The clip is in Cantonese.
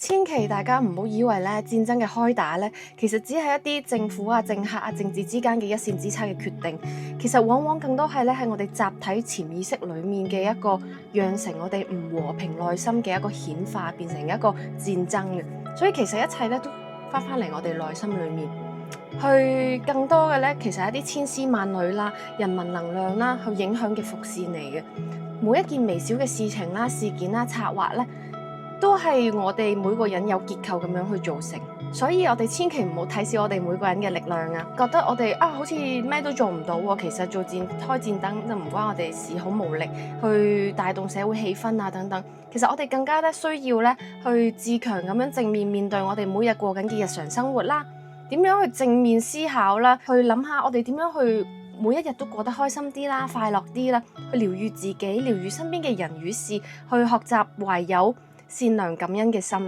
千祈大家唔好以為咧戰爭嘅開打咧，其實只係一啲政府啊、政客啊、政治之間嘅一線之差嘅決定，其實往往更多係咧喺我哋集體潛意識裡面嘅一個釀成我哋唔和平內心嘅一個顯化，變成一個戰爭嘅。所以其實一切咧都翻嚟我哋內心裡面，去更多嘅咧，其實係一啲千絲萬縷啦、人民能量啦，去影響嘅伏線嚟嘅。每一件微小嘅事情啦、事件啦、策劃咧，都係我哋每個人有結構咁樣去造成，所以我哋千祈唔好睇小我哋每個人嘅力量啊！覺得我哋好似咩都做唔到喎，其實開戰爭就唔關我哋事，好無力去帶動社會氣氛啊等等。其實我哋更加咧需要咧去自強咁樣正面面對我哋每日過緊嘅日常生活啦，點樣去正面思考啦，去諗下我哋點樣去每一日都過得開心啲啦、快樂啲啦，去療愈自己、療愈身邊嘅人與事，去學習懷有善良感恩嘅心。